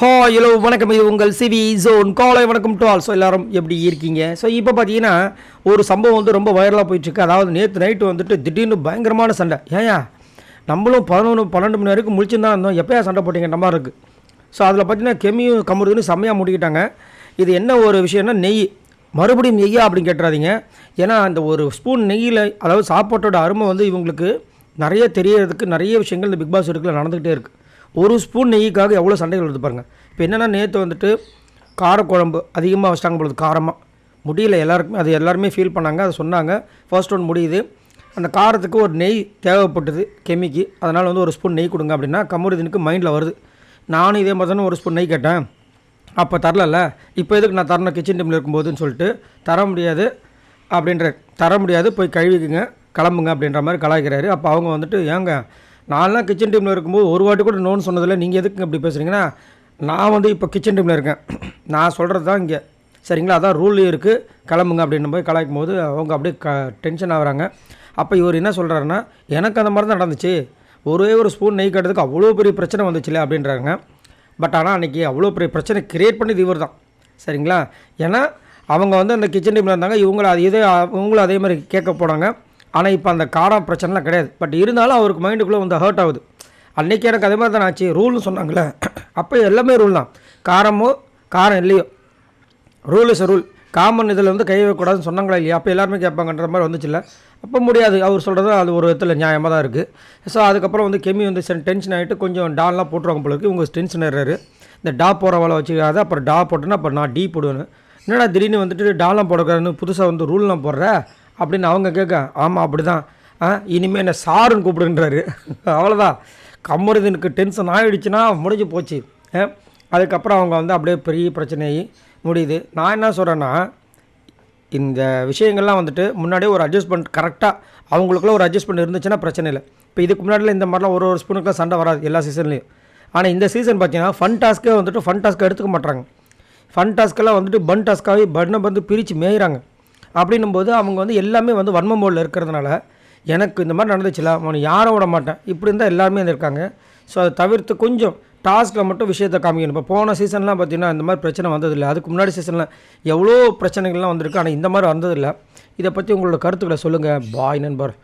Hi hello வணக்கம், இது உங்கள் சிவி ஜோன் காலை வணக்கம் டு ஆல்சோ எல்லாரும் எப்படி இருக்கீங்க? ஸோ இப்போ பார்த்தீங்கன்னா ஒரு சம்பவம் வந்து ரொம்ப வைரலாக போயிட்டுருக்கு. அதாவது நேற்று நைட்டு வந்துட்டு திடீர்னு பயங்கரமான சண்டை. ஏயா நம்மளும் 11-12 மணி வரைக்கும் முழிச்சுருந்தான் இருந்தோம், எப்போயா சண்டை போட்டிங்க நம்ம இருக்குது. ஸோ அதில் பார்த்தீங்கன்னா கெமியும் கமுருதுன்னு செம்மையாக முடிக்கிட்டாங்க. இது என்ன ஒரு விஷயம்னா நெய், மறுபடியும் நெய்யா அப்படின்னு கேட்டுறாதீங்க. ஏன்னா அந்த ஒரு ஸ்பூன் நெய்யில், அதாவது சாப்பாட்டோட அருமை வந்து இவங்களுக்கு நிறைய தெரியறதுக்கு நிறைய விஷயங்கள் இந்த பிக் பாஸ் வீட்டுக்குள்ள நடந்துகிட்டே இருக்குது. ஒரு ஸ்பூன் நெய்யுக்காக எவ்வளோ சண்டைகள் வருது பாருங்கள். இப்போ என்னென்னா நேற்று வந்துட்டு காரக்குழம்பு அதிகமாக வச்சிட்டாங்க பொழுது, காரமாக முடியல எல்லாருக்குமே. அது எல்லாருமே ஃபீல் பண்ணாங்க, அதை சொன்னாங்க. ஃபர்ஸ்ட் ஒன் முடியுது, அந்த காரத்துக்கு ஒரு நெய் தேவைப்பட்டது கெமிக்கு. அதனால் வந்து ஒரு ஸ்பூன் நெய் கொடுங்க அப்படின்னா கமருதீனுக்கு மைண்டில் வருது. நானும் இதே மாதிரி தானே ஒரு ஸ்பூன் நெய் கேட்டேன், அப்போ தரல. இப்போ எதுக்கு நான் தரணும் கிச்சன் டீமில் இருக்கும்போதுன்னு சொல்லிட்டு தர முடியாது அப்படின்ற, தர முடியாது போய் கழுவிக்குங்க கிளம்புங்க அப்படின்ற மாதிரி கலாய்க்கிறாரு. அப்போ அவங்க வந்துட்டு ஏங்க நான்லாம் கிச்சன் டீமில் இருக்கும்போது ஒரு வாட்டி கூட நோன்னு சொன்னதில்லை, நீங்கள் எதுக்கு அப்படி பேசுகிறீங்கன்னா, நான் வந்து இப்போ கிச்சன் டீமில் இருக்கேன், நான் சொல்கிறது தான் இங்கே சரிங்களா, அதான் ரூல்லையும் இருக்குது கிளம்புங்க அப்படின்னு போய் கலாய்க்கும் போது அவங்க அப்படியே டென்ஷன் ஆகுறாங்க. அப்போ இவர் என்ன சொல்கிறாருன்னா, எனக்கு அந்த மாதிரி தான் நடந்துச்சு, ஒரே ஒரு ஸ்பூன் நெய் கட்டுறதுக்கு அவ்வளோ பெரிய பிரச்சனை வந்துச்சுல்ல அப்படின்றாங்க. பட் ஆனால் அன்றைக்கி அவ்வளோ பெரிய பிரச்சனை க்ரியேட் பண்ணது இவர் தான் சரிங்களா. ஏன்னா அவங்க வந்து அந்த கிச்சன் டீமில் இருந்தாங்க, இவங்களும் அதே மாதிரி கேட்க போனாங்க. ஆனால் இப்போ அந்த காரம் பிரச்சனைலாம் கிடையாது. பட் இருந்தாலும் அவருக்கு மைண்டுக்குள்ளே வந்து ஹர்ட் ஆகுது. அன்றைக்கி எனக்கு அதே மாதிரி தான் ஆச்சு, ரூல்னு சொன்னாங்களே, அப்போ எல்லாமே ரூல் தான். காரம் இல்லையோ ரூல் இஸ் ரூல், காமன் இதில் வந்து கை வைக்கக்கூடாதுன்னு சொன்னாங்களா இல்லையா, அப்போ எல்லாருமே கேட்பாங்கன்ற மாதிரி வந்துச்சுல்ல. அப்போ முடியாது, அவர் சொல்கிறது அது ஒரு விதத்தில் நியாயமாக தான் இருக்குது. ஸோ அதுக்கப்புறம் வந்து கெமி வந்து டென்ஷன் ஆகிட்டு கொஞ்சம் டால்லாம் போட்டுருவாங்க போல இருக்குது. இவங்க டென்ஷன் ஆகிறாரு, இந்த டா போகிற வேலை வச்சுக்காது. அப்புறம் டா போட்டேன்னா அப்போ நான் டீ போடுவேன்னு, என்னடா திடீர்னு வந்துட்டு டாலாம் போடக்கூடாதுன்னு புதுசாக வந்து ரூல்லாம் போடுற அப்படின்னு அவங்க கேட்க, ஆமாம் அப்படி தான், இனிமேல் என்ன சாருன்னு கூப்பிடுன்றாரு. அவ்வளோதான், கமருதீனுக்கு டென்ஷன் ஆகிடுச்சுன்னா முடிஞ்சு போச்சு. அதுக்கப்புறம் அவங்க வந்து அப்படியே பெரிய பிரச்சனையாகி முடியுது. நான் என்ன சொல்கிறேன்னா, இந்த விஷயங்கள்லாம் வந்துட்டு முன்னாடியே ஒரு அட்ஜஸ்ட்மெண்ட் கரெக்டாக அவங்களுக்குள்ள ஒரு அட்ஜஸ்ட்மெண்ட் இருந்துச்சுன்னா பிரச்சனை இல்லை. இப்போ இதுக்கு முன்னாடியில் இந்த மாதிரிலாம் ஒரு ஸ்பூனுக்குலாம் சண்டை வராது எல்லா சீசன்லேயும். ஆனால் இந்த சீசன் பார்த்தீங்கன்னா ஃபன் டாஸ்க்கே வந்துட்டு ஃபன் டாஸ்க்கை எடுத்துக்க மாட்டாங்க. ஃபன் டாஸ்க்கெல்லாம் வந்துட்டு பன் டாஸ்க்காகவே பண்ணை வந்து பிரித்து மேயிறாங்க. அப்படின்னும் போது அவங்க வந்து எல்லாமே வந்து வன்ம மோடில் இருக்கிறதுனால, எனக்கு இந்த மாதிரி நடந்துச்சுல அவனை யாரை விட மாட்டேன் இப்படி இருந்தால் எல்லாருமே இருக்காங்க. ஸோ அதை தவிர்த்து கொஞ்சம் டாஸ்கில் மட்டும் விஷயத்தை காமிக்கணும். இப்போ போன சீசன்லாம் பார்த்திங்கன்னா இந்த மாதிரி பிரச்சனை வந்ததில்லை. அதுக்கு முன்னாடி சீசனில் எவ்வளோ பிரச்சனைகள்லாம் வந்திருக்கு, ஆனால் இந்த மாதிரி வந்ததில்லை. இதை பற்றி உங்களோட கருத்துக்களை சொல்லுங்கள். பாய் நண்பர்.